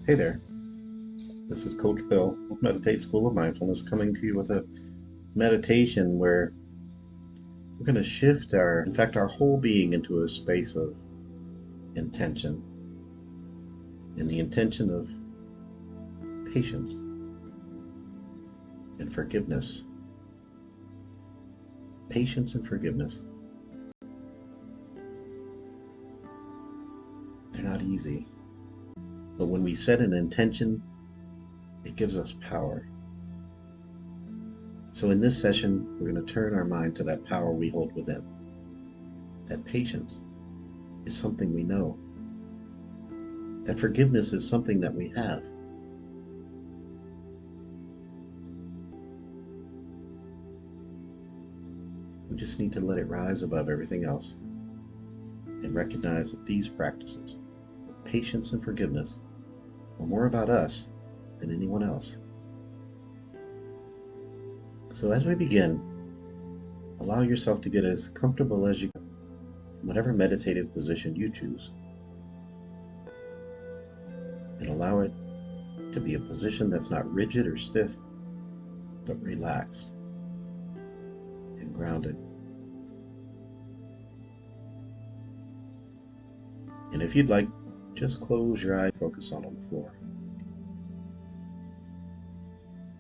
Hey there, this is Coach Bill with Meditate School of Mindfulness coming to you with a meditation where we're going to shift our whole being into a space of intention, and the intention of patience and forgiveness. Patience and forgiveness. They're not easy, but when we set an intention, it gives us power. So in this session, we're going to turn our mind to that power we hold within. That patience is something we know. That forgiveness is something that we have. We just need to let it rise above everything else and recognize that these practices, patience and forgiveness, are more about us than anyone else. So as we begin, allow yourself to get as comfortable as you can in whatever meditative position you choose. And allow it to be a position that's not rigid or stiff, but relaxed and grounded. And if you'd like, just close your eyes, focus on the floor,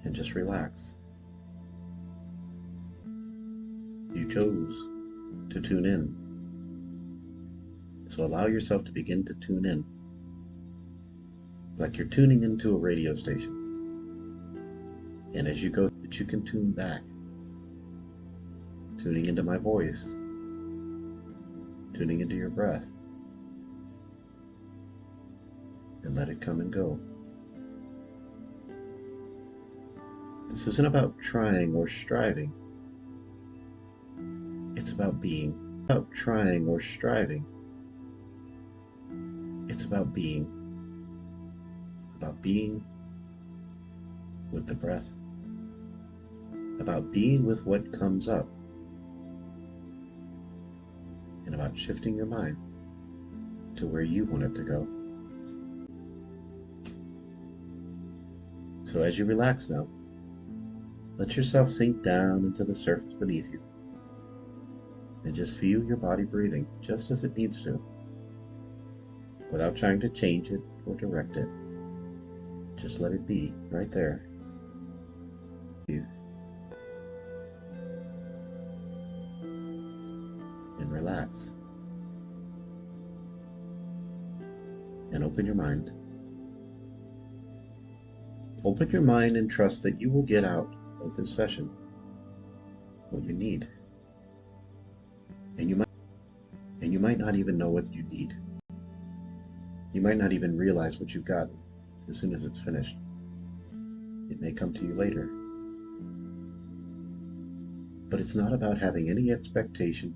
and just relax. You chose to tune in. So allow yourself to begin to tune in, like you're tuning into a radio station. And as you go, that you can tune back, tuning into my voice, tuning into your breath, and let it come and go. This isn't about trying or striving. It's about being. About trying or striving. It's about being. About being with the breath. About being with what comes up. And about shifting your mind to where you want it to go. So as you relax now, let yourself sink down into the surface beneath you. And just feel your body breathing just as it needs to, without trying to change it or direct it. Just let it be right there. Breathe. And relax. And open your mind. Open your mind and trust that you will get out of this session what you need. And you might not even know what you need. You might not even realize what you've gotten as soon as it's finished. It may come to you later. But it's not about having any expectation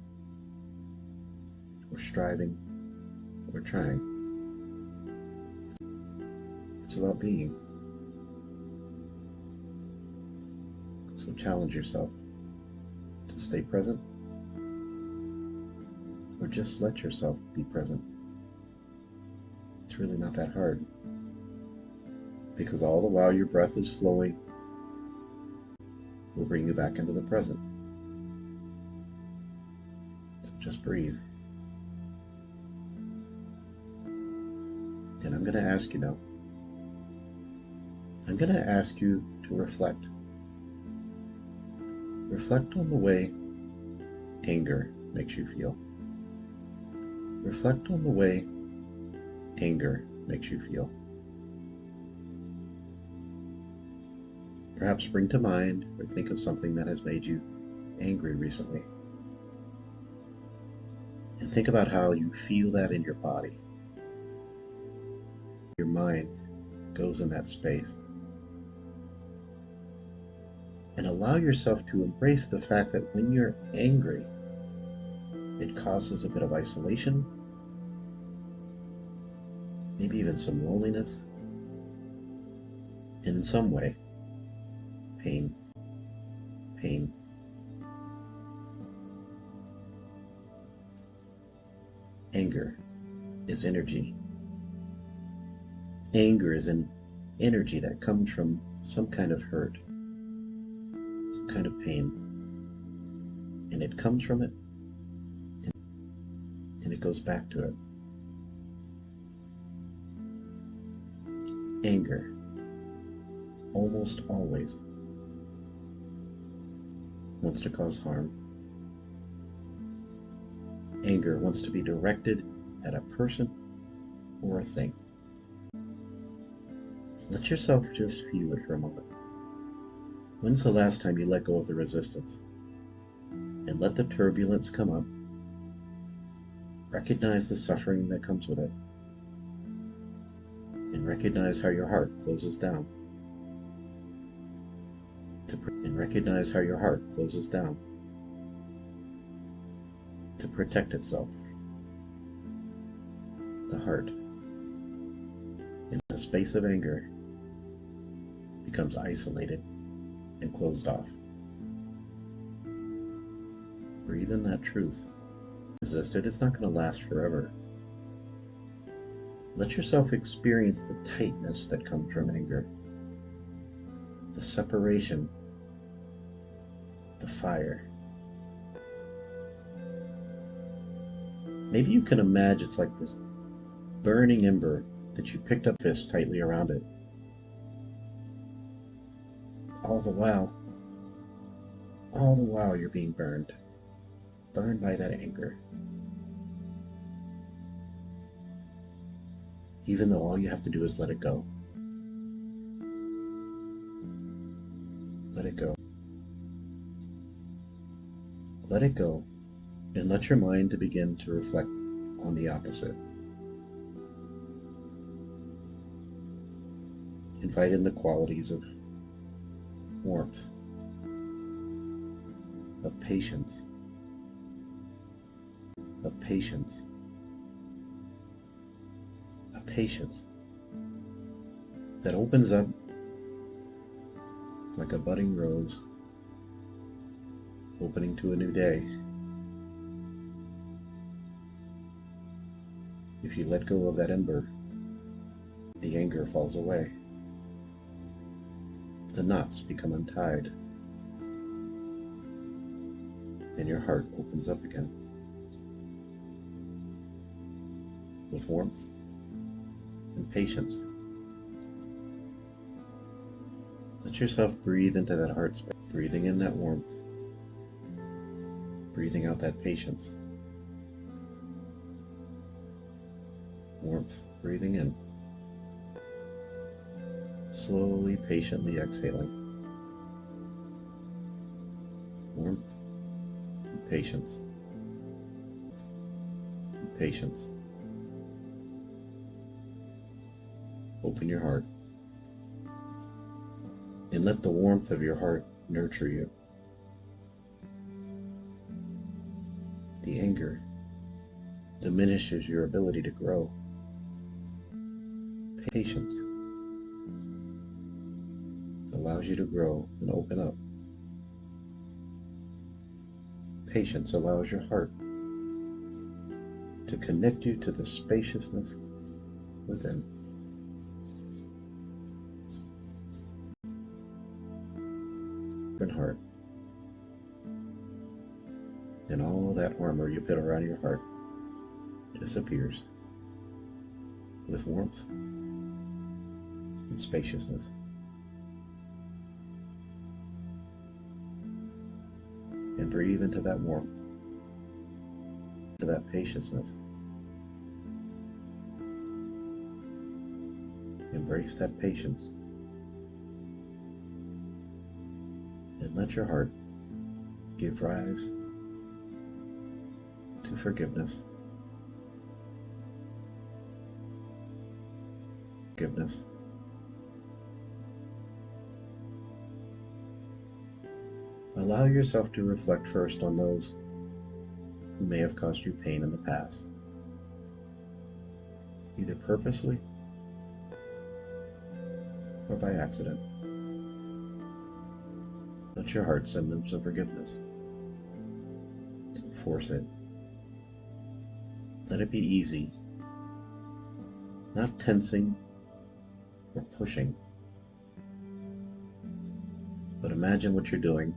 or striving or trying. It's about being. So challenge yourself to stay present, or just let yourself be present. It's really not that hard, because all the while your breath is flowing will bring you back into the present. So just breathe. And I'm going to ask you now. I'm going to ask you to reflect. Reflect on the way anger makes you feel. Reflect on the way anger makes you feel. Perhaps bring to mind or think of something that has made you angry recently. And think about how you feel that in your body. Your mind goes in that space. And allow yourself to embrace the fact that when you're angry, it causes a bit of isolation, maybe even some loneliness, and in some way, pain. Anger is energy. Anger is an energy that comes from some kind of hurt, some kind of pain, and it comes from it and it goes back to it. Anger almost always wants to cause harm. Anger wants to be directed at a person or a thing. Let yourself just feel it for a moment. When's the last time you let go of the resistance and let the turbulence come up? Recognize the suffering that comes with it, and recognize how your heart closes down. To protect itself. The heart, in a space of anger, becomes isolated and closed off. Breathe in that truth. Resist it, it's not going to last forever. Let yourself experience the tightness that comes from anger, the separation, the fire. Maybe you can imagine it's like this burning ember that you picked up fist tightly around it. All the while you're being burned by that anger. Even though all you have to do is let it go. Let it go. Let it go, and let your mind to begin to reflect on the opposite. Invite in the qualities of warmth, of patience, that opens up like a budding rose, opening to a new day. If you let go of that ember, the anger falls away. The knots become untied, and your heart opens up again with warmth and patience. Let yourself breathe into that heart space, breathing in that warmth, breathing out that patience. Warmth, breathing in. Slowly, patiently exhaling. Warmth and patience. Open your heart and let the warmth of your heart nurture you. The anger diminishes your ability to grow. Patience allows you to grow and open up. Patience allows your heart to connect you to the spaciousness within. Open heart, and all that armor you put around your heart disappears with warmth and spaciousness. And breathe into that warmth, to that patientness. Embrace that patience. And let your heart give rise to forgiveness. Allow yourself to reflect first on those who may have caused you pain in the past, either purposely or by accident. Let your heart send them some forgiveness. Don't force it. Let it be easy, not tensing or pushing. But imagine what you're doing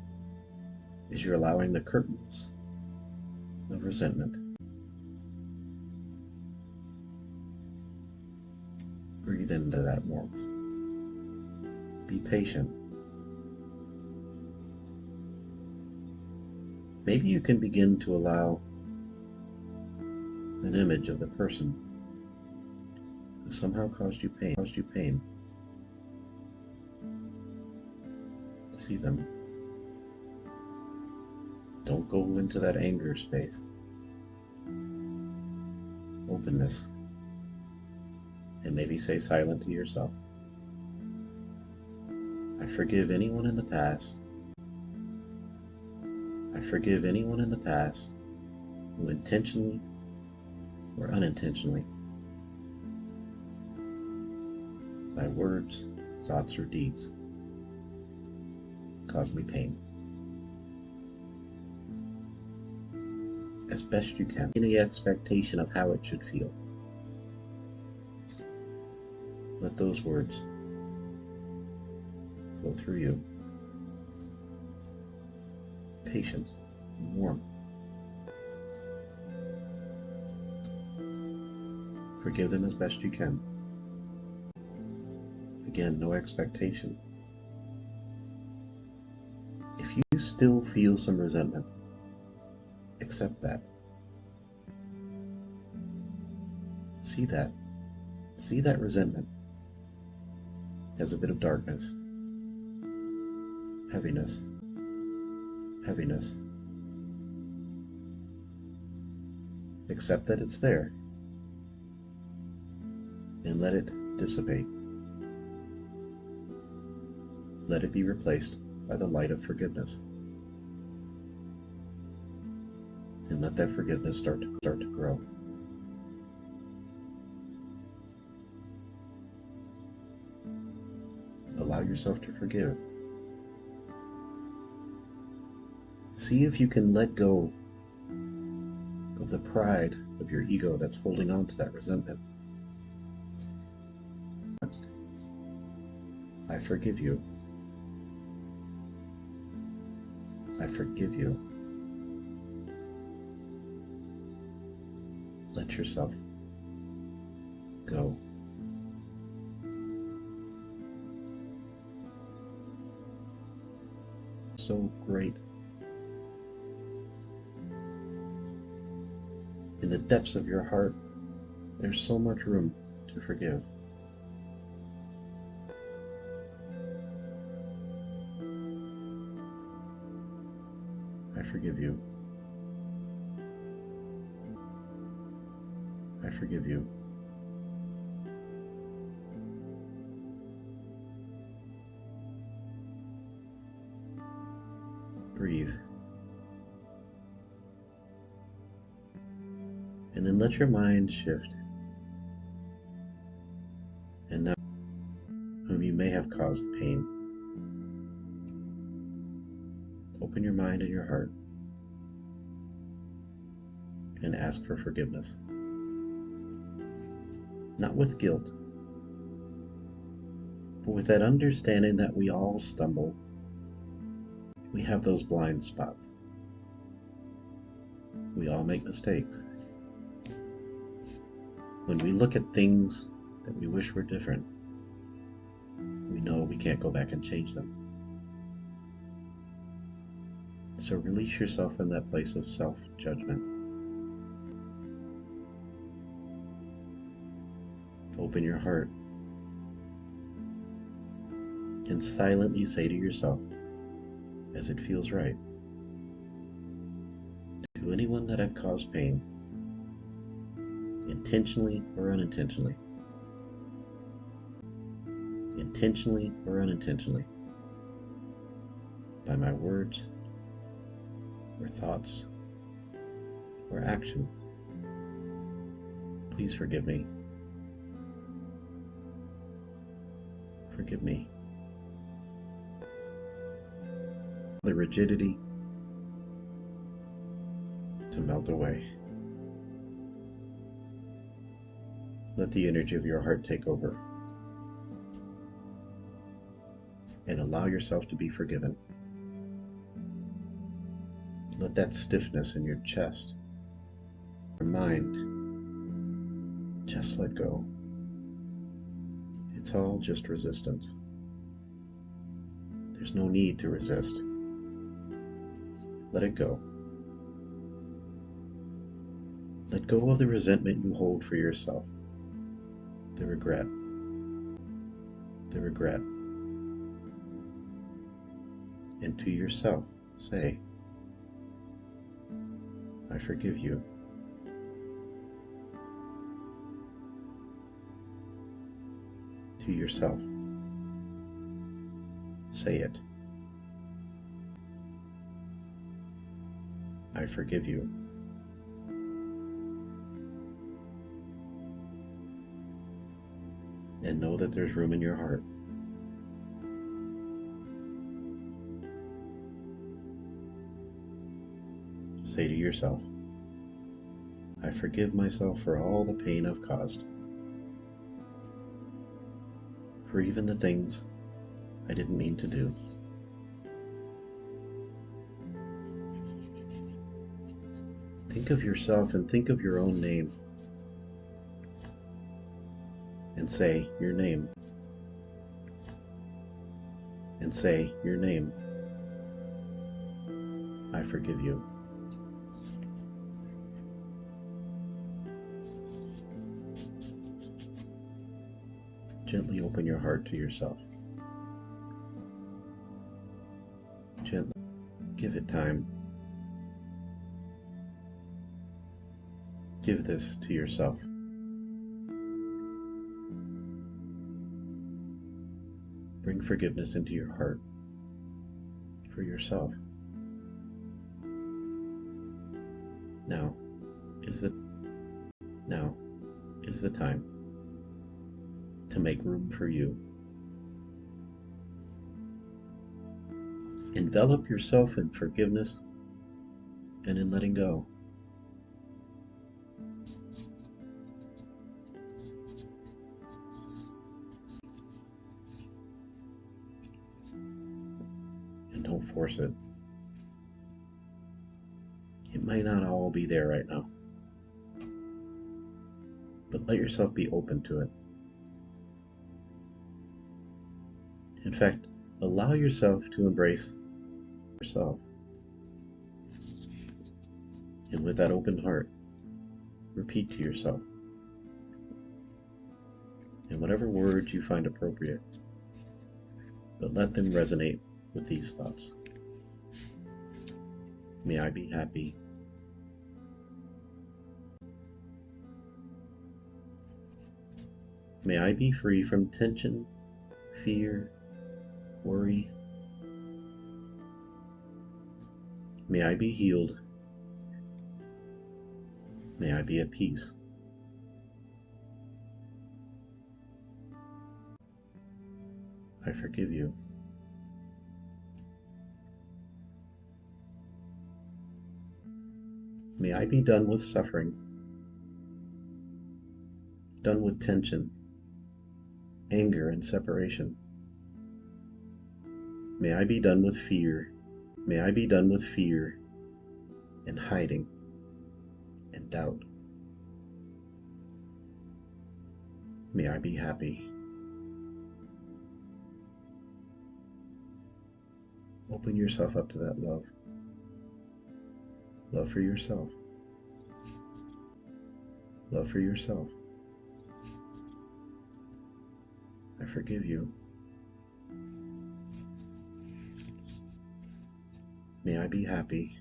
is you're allowing the curtains of resentment. Breathe into that warmth. Be patient. Maybe you can begin to allow an image of the person who somehow caused you pain. See them. Don't go into that anger space. Openness. And maybe say silent to yourself, I forgive anyone in the past. I forgive anyone in the past who intentionally or unintentionally, by words, thoughts, or deeds, caused me pain. As best you can, any expectation of how it should feel. Let those words flow through you. Patience and warmth. Forgive them as best you can. Again, no expectation. If you still feel some resentment, accept that. See that. See that resentment as a bit of darkness, heaviness. Accept that it's there and let it dissipate. Let it be replaced by the light of forgiveness. And let that forgiveness start to grow. Allow yourself to forgive. See if you can let go of the pride of your ego that's holding on to that resentment. I forgive you. I forgive you. Let yourself go. So great. In the depths of your heart, there's so much room to forgive. I forgive you. I forgive you. Breathe. And then let your mind shift. And now, whom you may have caused pain, open your mind and your heart and ask for forgiveness. Not with guilt, but with that understanding that we all stumble. We have those blind spots. We all make mistakes. When we look at things that we wish were different, we know we can't go back and change them. So release yourself from that place of self-judgment. Open your heart and silently say to yourself, as it feels right, to anyone that I've caused pain, intentionally or unintentionally, by my words or thoughts or actions, please forgive me. Forgive me. The rigidity to melt away. Let the energy of your heart take over. and allow yourself to be forgiven. Let that stiffness in your chest, your mind, just let go. It's all just resistance. There's no need to resist. Let it go. Let go of the resentment you hold for yourself, the regret. And to yourself, say, I forgive you. To yourself, say it. I forgive you. And know that there's room in your heart. Say to yourself, I forgive myself for all the pain I've caused, for even the things I didn't mean to do. Think of yourself and think of your own name, and say your name, and say your name. I forgive you. Gently open your heart to yourself. Gently give it time. Give this to yourself. Bring forgiveness into your heart for yourself. Now is the time to make room for you. Envelop yourself in forgiveness and in letting go. And don't force it. It might not all be there right now, but let yourself be open to it. In fact, allow yourself to embrace yourself. And with that open heart, repeat to yourself, in whatever words you find appropriate, but let them resonate with these thoughts. May I be happy. May I be free from tension, fear, worry. May I be healed. May I be at peace. I forgive you. May I be done with suffering, done with tension, anger, and separation. May I be done with fear. May I be done with fear and hiding and doubt. May I be happy. Open yourself up to that love. Love for yourself. Love for yourself. I forgive you. May I be happy.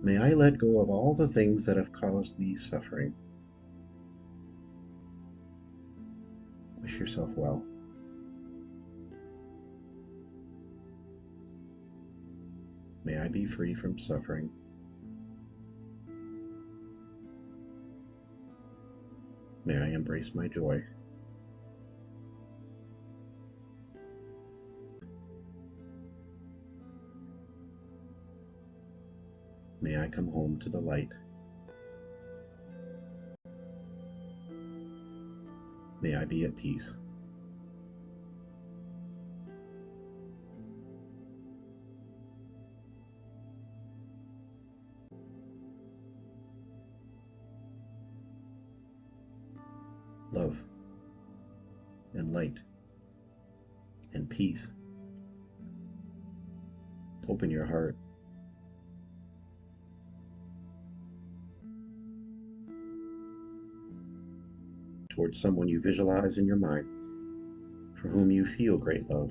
May I let go of all the things that have caused me suffering. Wish yourself well. May I be free from suffering. May I embrace my joy. May I come home to the light. May I be at peace. peace. Open your heart. Towards someone you visualize in your mind, for whom you feel great love.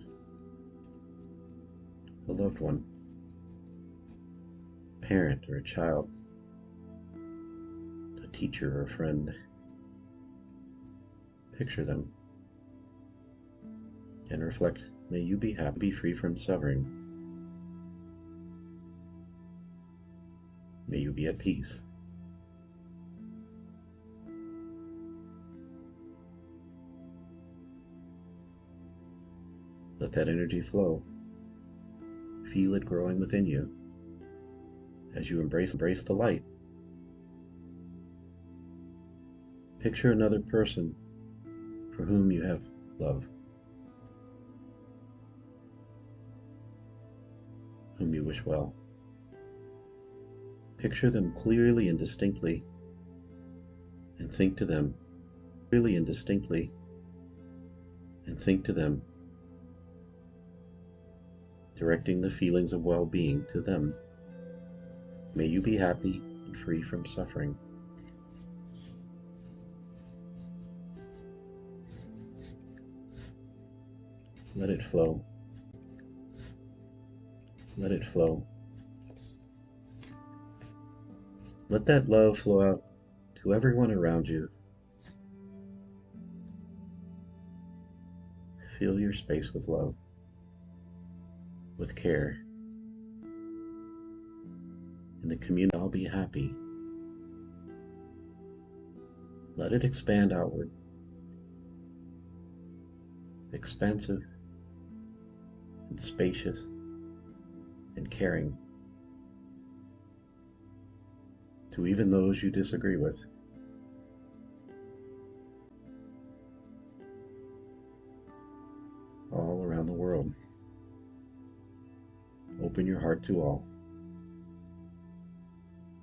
A loved one, a parent or a child, a teacher or a friend. Picture them and reflect, may you be happy, be free from suffering. May you be at peace. Let that energy flow. Feel it growing within you as you embrace the light. Picture another person for whom you have love, whom you wish well. Picture them clearly and distinctly, and think to them clearly and distinctly, and think to them, directing the feelings of well-being to them. May you be happy and free from suffering. Let it flow. Let it flow. Let that love flow out to everyone around you. Fill your space with love, with care. In the community, I'll be happy. Let it expand outward, expansive and spacious and caring, to even those you disagree with. All around the world. Open your heart to all.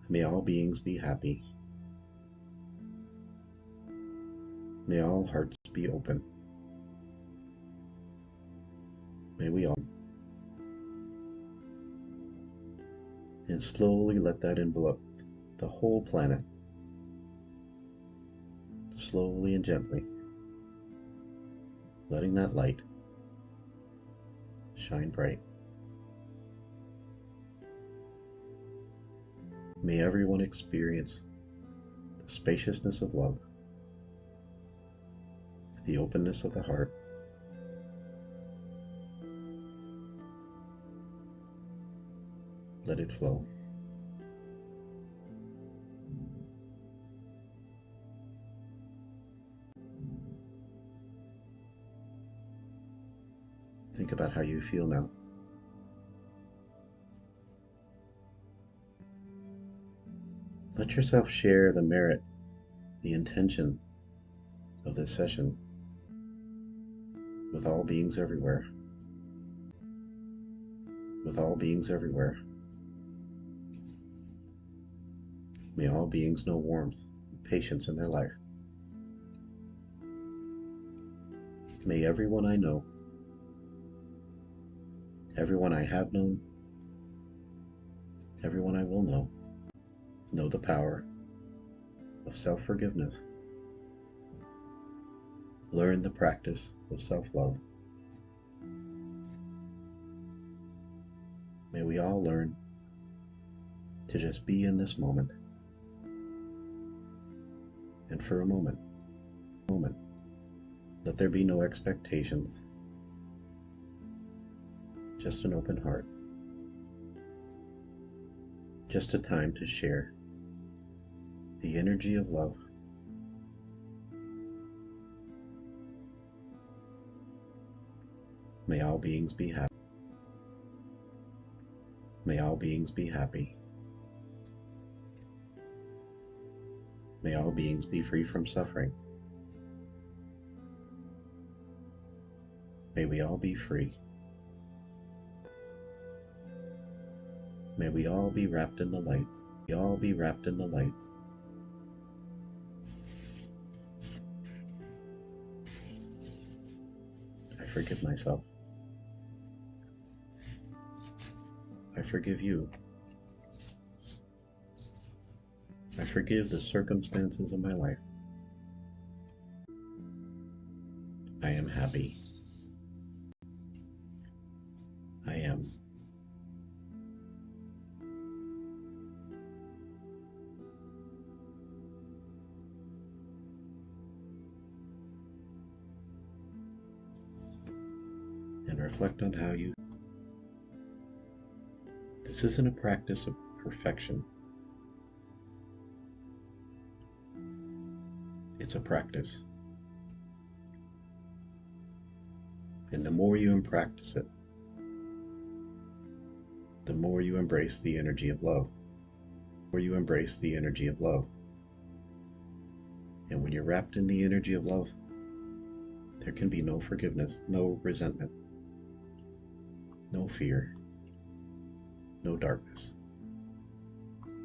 May all beings be happy. May all hearts be open. May we all. And slowly let that envelop the whole planet. Slowly and gently. Letting that light shine bright. May everyone experience the spaciousness of love, the openness of the heart, let it flow. Think about how you feel now. Let yourself share the merit, the intention of this session with all beings everywhere. With all beings everywhere. May all beings know warmth and patience in their life. May everyone I know, everyone I have known, everyone I will know the power of self-forgiveness. Learn the practice of self-love. May we all learn to just be in this moment. And for a moment, let there be no expectations, just an open heart, just a time to share the energy of love. May all beings be happy. May all beings be happy. May all beings be free from suffering. May we all be free. May we all be wrapped in the light. We all be wrapped in the light. I forgive myself. I forgive you. I forgive the circumstances of my life. I am happy. I am. And reflect on how you. This isn't a practice of perfection. It's a practice. And the more you practice it, the more you embrace the energy of love. The more you embrace the energy of love. And when you're wrapped in the energy of love, there can be no forgiveness, no resentment, no fear, no darkness,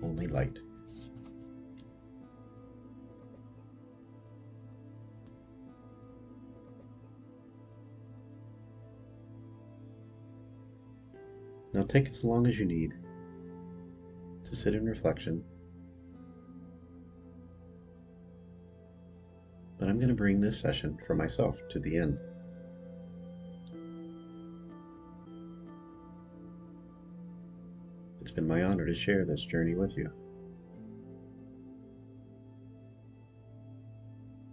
only light. Now take as long as you need to sit in reflection, but I'm going to bring this session for myself to the end. It's been my honor to share this journey with you,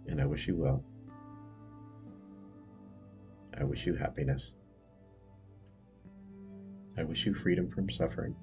and I wish you well. I wish you happiness. I wish you freedom from suffering.